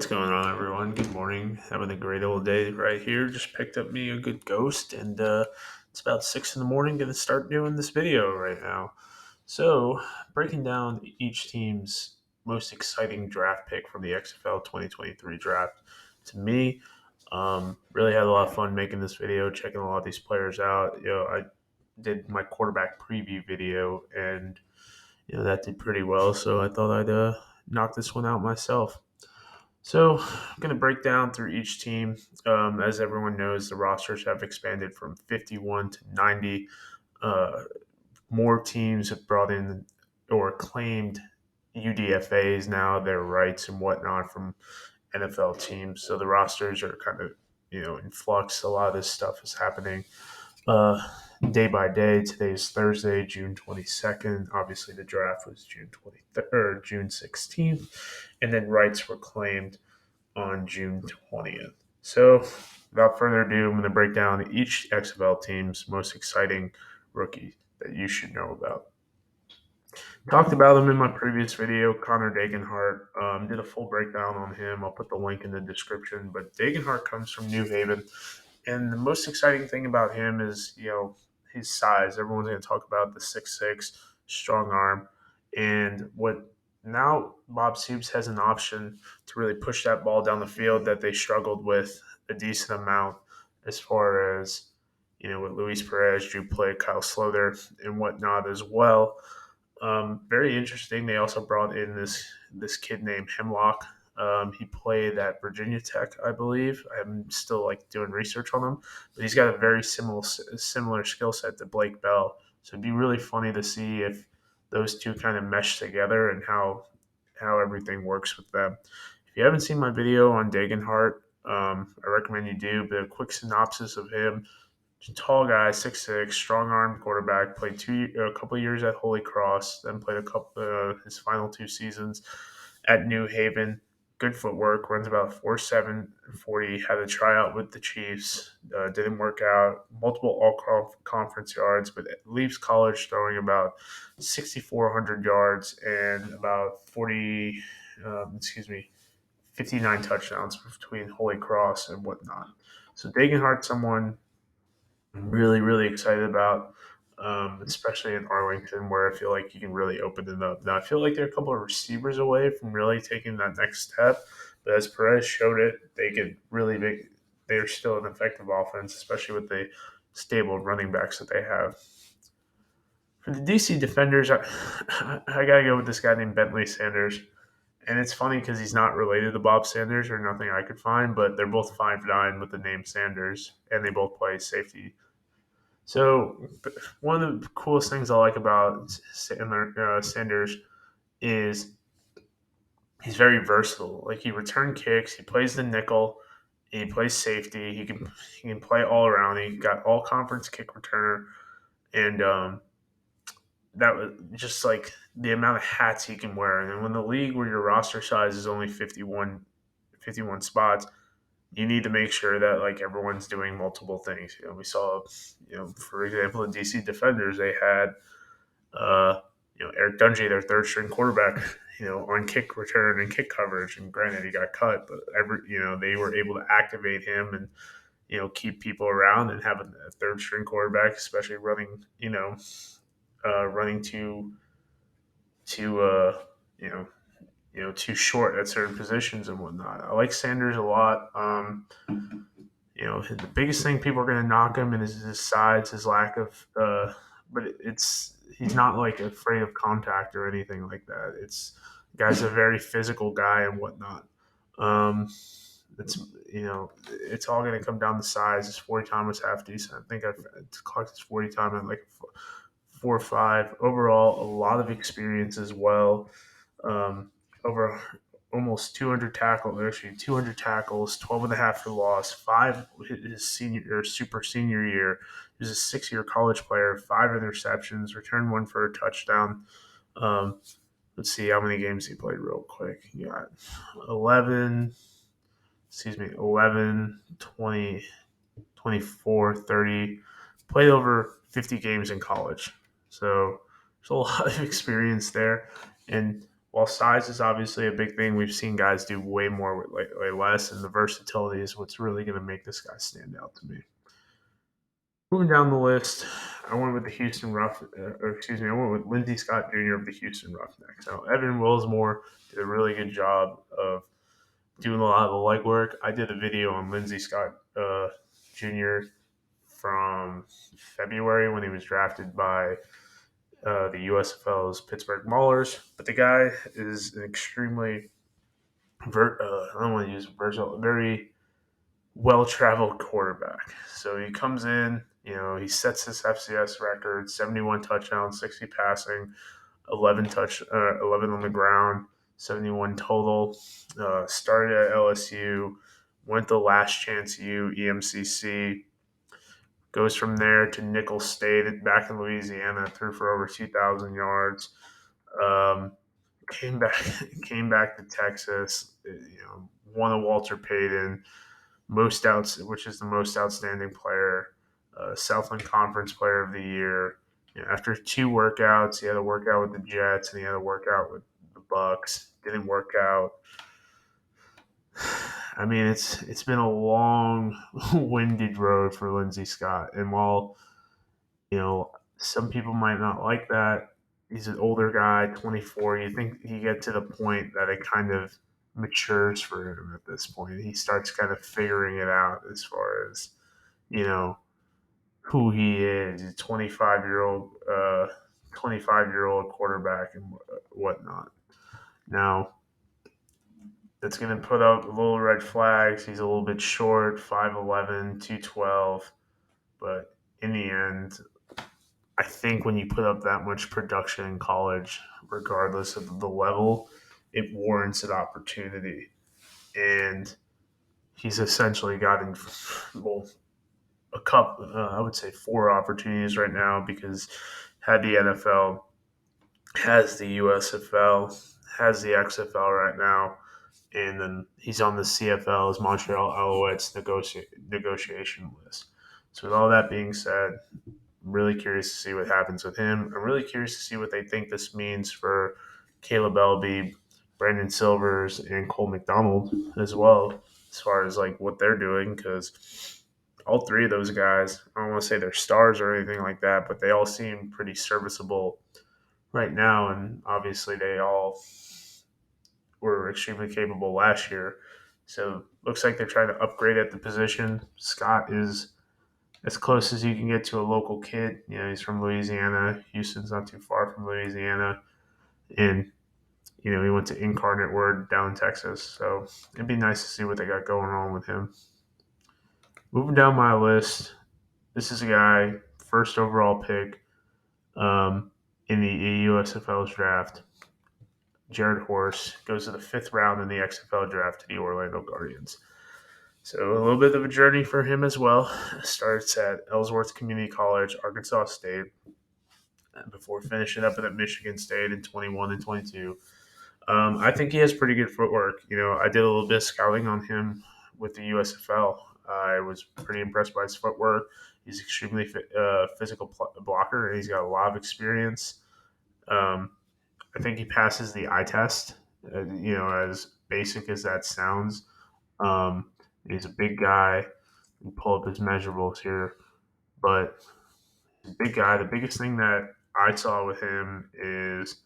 What's going on, everyone? Good morning. Having a great old day right here. Just picked up me a good ghost, and it's about 6 in the morning. Going to start doing this video right now. So, breaking down each team's most exciting draft pick from the XFL 2023 draft. To me, really had a lot of fun making this video, checking a lot of these players out. I did my quarterback preview video, and that did pretty well. So I thought I'd knock this one out myself. So, I'm going to break down through each team. As everyone knows, the rosters have expanded from 51 to 90. Uh, More teams have brought in or claimed UDFAs now, their rights and whatnot from NFL teams. So the rosters are kind of, in flux. A lot of this stuff is happening uh, day by day. Today is Thursday, June 22nd. Obviously, the draft was June 23rd, June 16th, and then rights were claimed on June 20th. So, without further ado, I'm going to break down each XFL team's most exciting rookie that you should know about. Talked about him in my previous video, Connor Dagenhart. Did a full breakdown on him. I'll put the link in the description. But Dagenhart comes from New Haven, and the most exciting thing about him is, his size. Everyone's going to talk about the 6'6", strong arm. And what now Bob Stoops has an option to really push that ball down the field that they struggled with a decent amount as far as, with Luis Perez, Drew Play, Kyle Slother, and whatnot as well. Very interesting. They also brought in this kid named Hemlock. He played at Virginia Tech, I believe. I'm still doing research on him, but he's got a very similar skill set to Blake Bell. So it'd be really funny to see if those two kind of mesh together and how everything works with them. If you haven't seen my video on Dagenhart, I recommend you do. But a quick synopsis of him: tall guy, 6'6", strong arm quarterback. Played a couple of years at Holy Cross, then played a couple his final 2 seasons at New Haven. Good footwork, runs about 4.7 40. Had a tryout with the Chiefs, didn't work out. Multiple all conference yards, but leaves college throwing about 6,400 yards and about 59 touchdowns between Holy Cross and whatnot. So Dagenhart, someone I'm really, really excited about, especially in Arlington, where I feel like you can really open it up. Now, I feel like they're a couple of receivers away from really taking that next step, but as Perez showed it, they could really make. They're still an effective offense, especially with the stable running backs that they have. For the DC Defenders, I got to go with this guy named Bentley Sanders. And it's funny because he's not related to Bob Sanders or nothing I could find, but they're both 5'9" with the name Sanders, and they both play safety. So one of the coolest things I like about Sanders is he's very versatile. Like, he return kicks, he plays the nickel, he plays safety. He can play all around. He got all conference kick returner, and that was just like the amount of hats he can wear. And when the league where your roster size is only 51 spots, you need to make sure that everyone's doing multiple things. We saw, for example, the DC Defenders, they had Eric Dungy, their third string quarterback, on kick return and kick coverage. And granted, he got cut, but they were able to activate him and keep people around and have a third string quarterback, especially running too you know too short at certain positions and whatnot. I like Sanders a lot. The biggest thing people are going to knock him is his size, his lack of, but he's not afraid of contact or anything like that. Guy's a very physical guy and whatnot. It's it's all going to come down to size. His 40 time was half decent. I think I clocked his 40 time at 4.5. Overall, a lot of experience as well. Over almost 200 tackles, actually 200 tackles, 12 and a half for loss, 5 his senior or super senior year. He was a 6-year college player, 5 interceptions, returned 1 for a touchdown. Let's see how many games he played real quick. He got 11, 20, 24, 30. Played over 50 games in college. So there's a lot of experience there. And while size is obviously a big thing, we've seen guys do way more with way less, and the versatility is what's really going to make this guy stand out to me. Moving down the list, I went with the I went with Lindsey Scott Jr. of the Houston Roughnecks. Now, Evan Wilsmore did a really good job of doing a lot of the legwork. I did a video on Lindsey Scott Jr. from February when he was drafted by the USFL's Pittsburgh Maulers. But the guy is an extremely, I don't want to use versatile, very well traveled quarterback. So he comes in, he sets his FCS record 71 touchdowns, 60 passing, 11 on the ground, 71 total. Started at LSU, went to Last Chance U, EMCC, goes from there to Nicholls State back in Louisiana, threw for over 2,000 yards. Um, came back, came back to Texas. Won a Walter Payton, which is the most outstanding player, Southland Conference Player of the Year. After 2 workouts, he had a workout with the Jets and he had a workout with the Bucks. Didn't work out. I mean, it's been a long, winded road for Lindsey Scott, and while some people might not like that, he's an older guy, 24. You think he get to the point that it kind of matures for him at this point. He starts kind of figuring it out as far as you know who he is. He's a 25-year-old quarterback and whatnot. Now that's going to put up little red flags. He's a little bit short, 5'11", 212, but in the end, I think when you put up that much production in college, regardless of the level, it warrants an opportunity. And he's essentially gotten, well, I would say 4 opportunities right now because had the NFL, has the USFL, has the XFL right now, and then he's on the CFL's Montreal Alouettes negotiation list. So with all that being said, I'm really curious to see what happens with him. I'm really curious to see what they think this means for Caleb Elby, Brandon Silvers, and Cole McDonald as well, as far as like what they're doing, because all 3 of those guys, I don't want to say they're stars or anything like that, but they all seem pretty serviceable right now, and obviously they all were extremely capable last year. So looks like they're trying to upgrade at the position. Scott is as close as you can get to a local kid. He's from Louisiana. Houston's not too far from Louisiana. And, he went to Incarnate Word down in Texas. So it'd be nice to see what they got going on with him. Moving down my list, this is a guy, first overall pick in the USFL's draft. Jared Horse goes to the 5th round in the XFL draft to the Orlando Guardians. So a little bit of a journey for him as well. Starts at Ellsworth Community College, Arkansas State, before finishing up at Michigan State in 21 and 22. I think he has pretty good footwork. I did a little bit of scouting on him with the USFL. I was pretty impressed by his footwork. He's extremely physical blocker, and he's got a lot of experience. I think he passes the eye test. As basic as that sounds, he's a big guy. You pull up his measurables here, but he's a big guy. The biggest thing that I saw with him is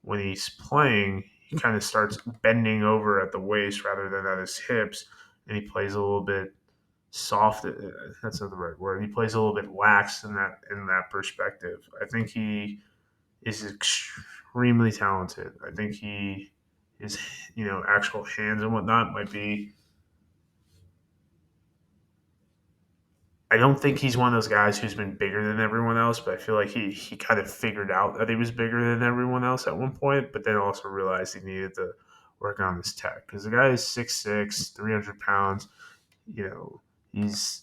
when he's playing, he kind of starts bending over at the waist rather than at his hips, and he plays a little bit soft. That's not the right word. He plays a little bit lax in that perspective. I think he is extremely talented. I think his actual hands and whatnot might be. I don't think he's one of those guys who's been bigger than everyone else, but I feel like he kind of figured out that he was bigger than everyone else at one point, but then also realized he needed to work on his tech. Because the guy is 6'6", 300 pounds. He's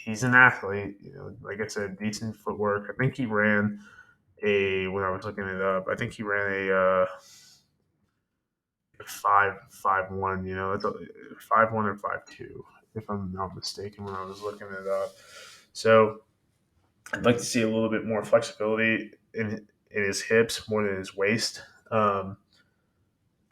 he's an athlete. Like I said, decent footwork. I think he ran when I was looking it up, I think he ran a 5.51. It's a 5'1" or 5'2", if I'm not mistaken, when I was looking it up. So I'd like to see a little bit more flexibility in his hips more than his waist.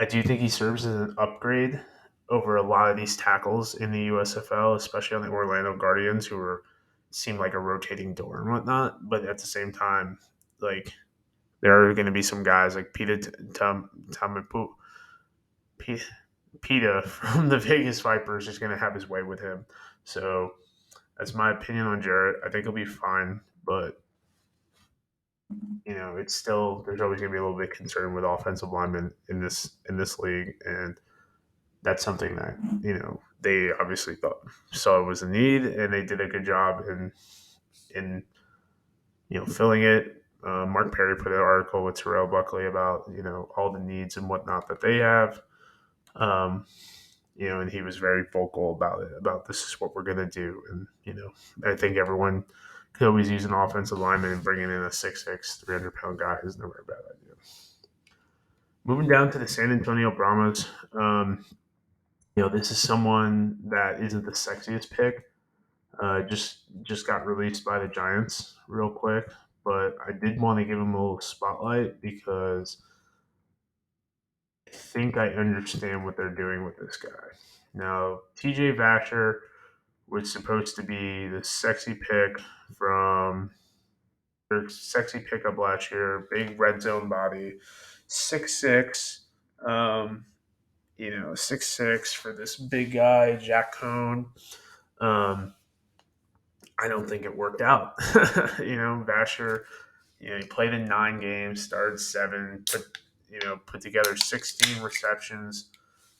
I do think he serves as an upgrade over a lot of these tackles in the USFL, especially on the Orlando Guardians, who are seem like a rotating door and whatnot. But at the same time, like there are going to be some guys like P- Pita from the Vegas Vipers is going to have his way with him. So that's my opinion on Jarrett. I think he'll be fine, but it's still there's always going to be a little bit concerned with offensive linemen in this league, and that's something that they obviously saw it was a need, and they did a good job in filling it. Mark Perry put an article with Terrell Buckley about all the needs and whatnot that they have. Um, and he was very vocal about it, about this is what we're going to do. And, I think everyone could always use an offensive lineman, and bringing in a 6'6", 300-pound guy is never a bad idea. Moving down to the San Antonio Brahmas, this is someone that isn't the sexiest pick. Just got released by the Giants real quick, but I did want to give him a little spotlight because I think I understand what they're doing with this guy. Now, TJ Vasher was supposed to be the sexy pick from their sexy pickup last year. Big red zone body, 6'6", 6'6" for this big guy, Jack Cohn. Um, I don't think it worked out. Vasher, he played in 9 games, started 7, put together 16 receptions,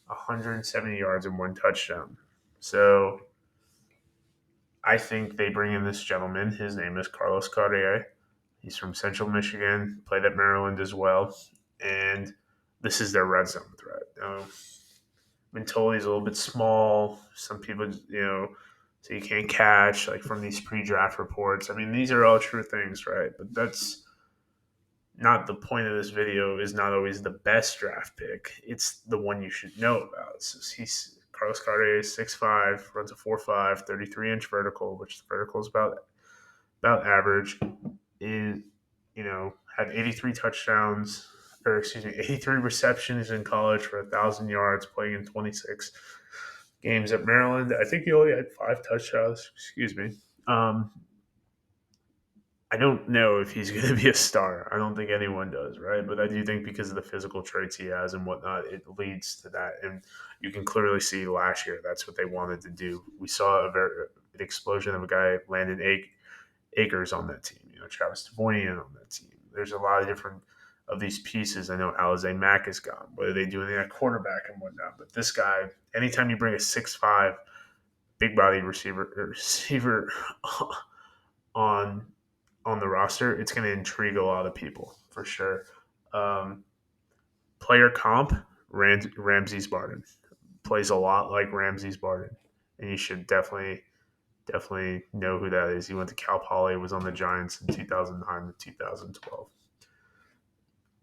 170 yards, and 1 touchdown. So I think they bring in this gentleman. His name is Carlos Carrier. He's from Central Michigan, played at Maryland as well, and this is their red zone threat. Been told he's a little bit small. Some people, so you can't catch, like from these pre-draft reports. I mean, these are all true things, right? But that's not the point of this video. Is not always the best draft pick. It's the one you should know about. So he's Carlos Cartier is 6'5", runs a 4'5", 33-inch vertical, which the vertical is about average. Is had 83 touchdowns, or excuse me, 83 receptions in college for 1,000 yards, playing in 26 games at Maryland. I think he only had 5 touchdowns. Excuse me. Um, I don't know if he's going to be a star. I don't think anyone does, right? But I do think because of the physical traits he has and whatnot, it leads to that. And you can clearly see last year that's what they wanted to do. We saw an explosion of a guy, Landon Akers, on that team. Travis Devoinian on that team. There's a lot of different of these pieces. I know Alize Mack is gone. What are they doing at quarterback and whatnot? But this guy, anytime you bring a 6'5", big body receiver on on the roster, it's going to intrigue a lot of people for sure. Um, Player comp, Ramses Barden plays a lot like Ramses Barden, and you should definitely know who that is. He went to Cal Poly, was on the Giants in 2009 to 2012.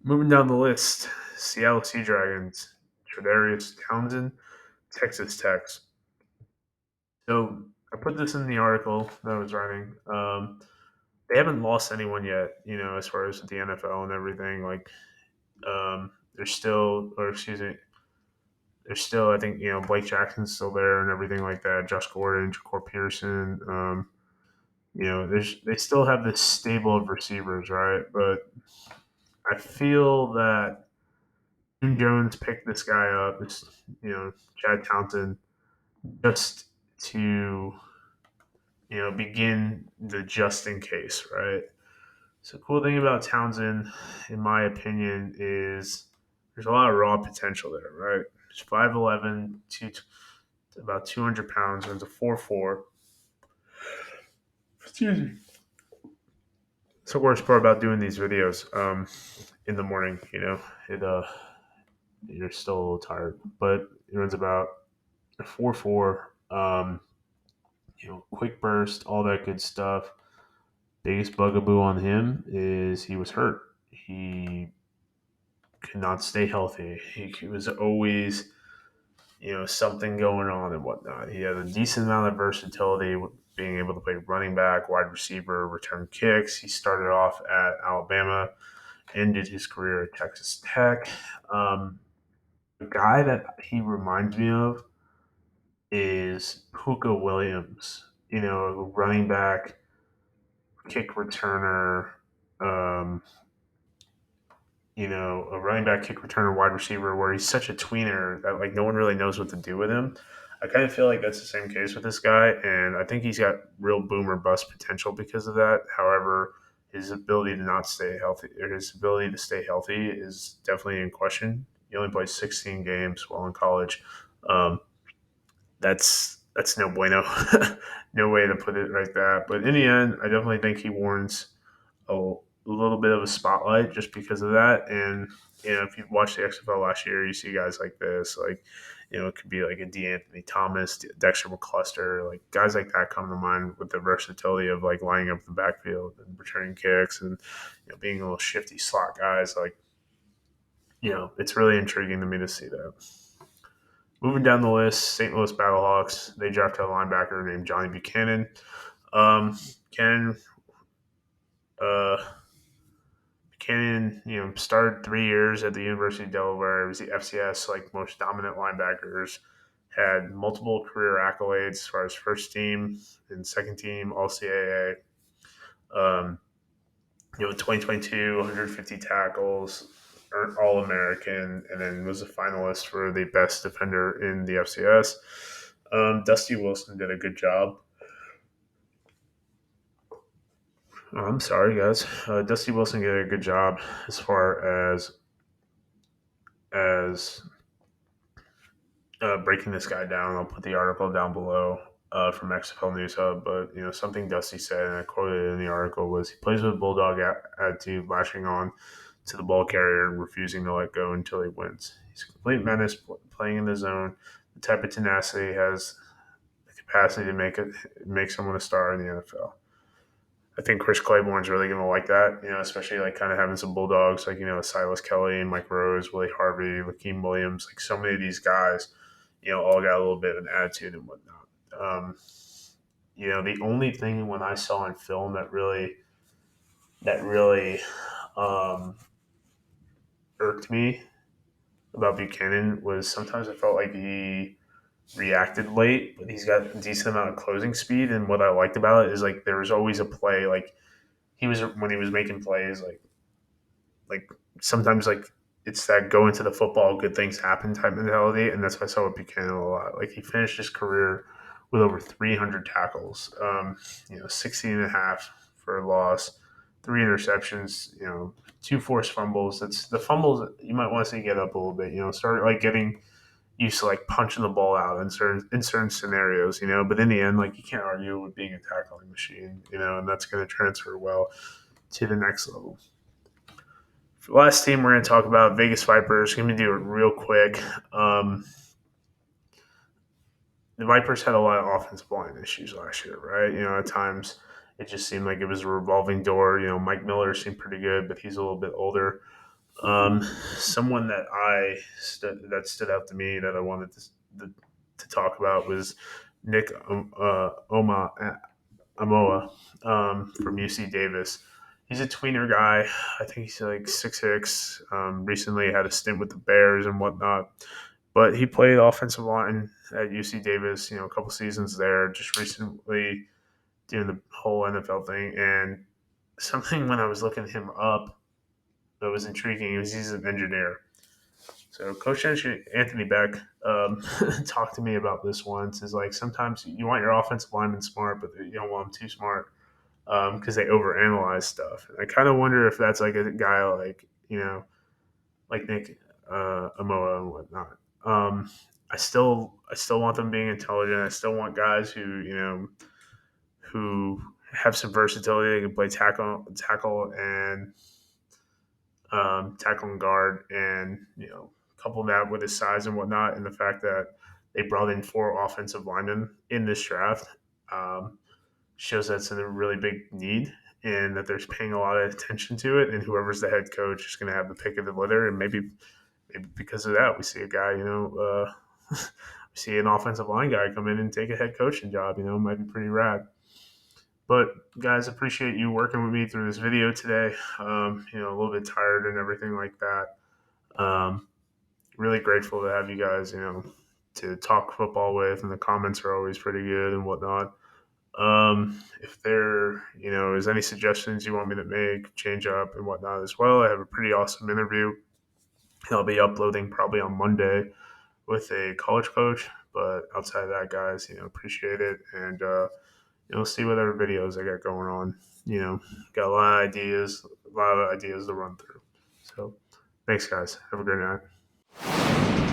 Moving down the list, Seattle Sea Dragons, Tredarius Townsend, Texas Tech. So I put this in the article that I was writing. They haven't lost anyone yet, as far as the NFL and everything. Like, they're still, or excuse me, they're still, I think, Blake Jackson's still there and everything like that. Josh Gordon, Ja'Cour Pearson. They still have this stable of receivers, right? But I feel that Jim Jones picked this guy up, Chad Townsend, just to, begin the just in case, right? So, cool thing about Townsend, in my opinion, is there's a lot of raw potential there, right? He's 5'11", about 200 pounds, runs a 4'4". Excuse me. It's the worst part about doing these videos in the morning, you're still a little tired, but it runs about a 4'4". Quick burst, all that good stuff. Biggest bugaboo on him is he was hurt. He could not stay healthy. He was always, something going on and whatnot. He had a decent amount of versatility, being able to play running back, wide receiver, return kicks. He started off at Alabama, ended his career at Texas Tech. Um, guy that he reminds me of is Puka Williams. Running back, kick returner, um, a running back, kick returner, wide receiver, where he's such a tweener that like no one really knows what to do with him. I kind of feel like that's the same case with this guy, and I think he's got real boom or bust potential because of that. However, his ability to not stay healthy, or his ability to stay healthy, is definitely in question. He only played 16 games while in college. Um, that's no bueno. No way to put it like that. But in the end, I definitely think he warrants a little bit of a spotlight just because of that. And if you watched the XFL last year, you see guys like this, like it could be like a D. Anthony Thomas, Dexter McCluster, like guys like that come to mind with the versatility of like lining up the backfield and returning kicks and being a little shifty slot guys. Like it's really intriguing to me to see that. Moving down the list, St. Louis Battlehawks. They drafted a linebacker named Johnny Buchanan. Buchanan, uh, started 3 years at the University of Delaware. It was the FCS, like most dominant linebackers. Had multiple career accolades as far as first team and second team All CAA. 2022, 150 tackles, earned All American, and then was a finalist for the best defender in the FCS. Dusty Wilson did a good job. I'm sorry, guys. Dusty Wilson did a good job as far as breaking this guy down. I'll put the article down below from XFL News Hub. But something Dusty said, and I quoted in the article, was he plays with bulldog attitude, lashing on to the ball carrier and refusing to let go until he wins. He's a complete menace, playing in the zone. The type of tenacity has the capacity to make someone a star in the NFL. I think Chris Claiborne's really going to like that, especially like kind of having some bulldogs like, Silas Kelly, Mike Rose, Willie Harvey, Lakeem Williams, like so many of these guys, all got a little bit of an attitude and whatnot. The only thing when I saw in film that really um, irked me about Buchanan was sometimes I felt like he reacted late, but he's got a decent amount of closing speed. And what I liked about it is like there was always a play, like he was when he was making plays, like sometimes like it's that go into the football, good things happen type mentality, and that's what I saw with Buchanan a lot. Like he finished his career with over 300 tackles, 16 and a half for a loss, three interceptions, two forced fumbles. That's the fumbles that you might want to see get up a little bit. Start like getting used to like punching the ball out in certain scenarios. But in the end, like you can't argue with being a tackling machine, and that's going to transfer well to the next level. For the last team we're going to talk about, Vegas Vipers. Going to do it real quick. The Vipers had a lot of offensive line issues last year, right? At times it just seemed like it was a revolving door. Mike Miller seemed pretty good, but he's a little bit older. Um, Someone that stood out to me that I wanted to talk about was Nick Amoa from UC Davis. He's a tweener guy. I think he's like 6'6". Recently had a stint with the Bears and whatnot. But he played offensive line at UC Davis, a couple seasons there, just recently doing the whole NFL thing. And something when I was looking him up that was intriguing was he's an engineer. So Coach Anthony Beck talked to me about this once. Is like sometimes you want your offensive lineman smart, but you don't want them too smart because they overanalyze stuff. And I kind of wonder if that's like a guy like Nick Amoa and whatnot. I still want them being intelligent. I still want guys who have some versatility. They can play tackle and guard, and couple that with his size and whatnot, and the fact that they brought in 4 offensive linemen in this draft shows that's a really big need, and that there's paying a lot of attention to it. And whoever's the head coach is going to have the pick of the litter, and maybe because of that, we see a guy, we see an offensive line guy come in and take a head coaching job. It might be pretty rad. But guys, appreciate you working with me through this video today. A little bit tired and everything like that. Um, really grateful to have you guys, to talk football with, and the comments are always pretty good and whatnot. If there, is any suggestions you want me to make, change up and whatnot as well, I have a pretty awesome interview I'll be uploading probably on Monday with a college coach. But outside of that, guys, appreciate it. And, see what other videos I got going on. Got a lot of ideas to run through. So thanks, guys. Have a great night.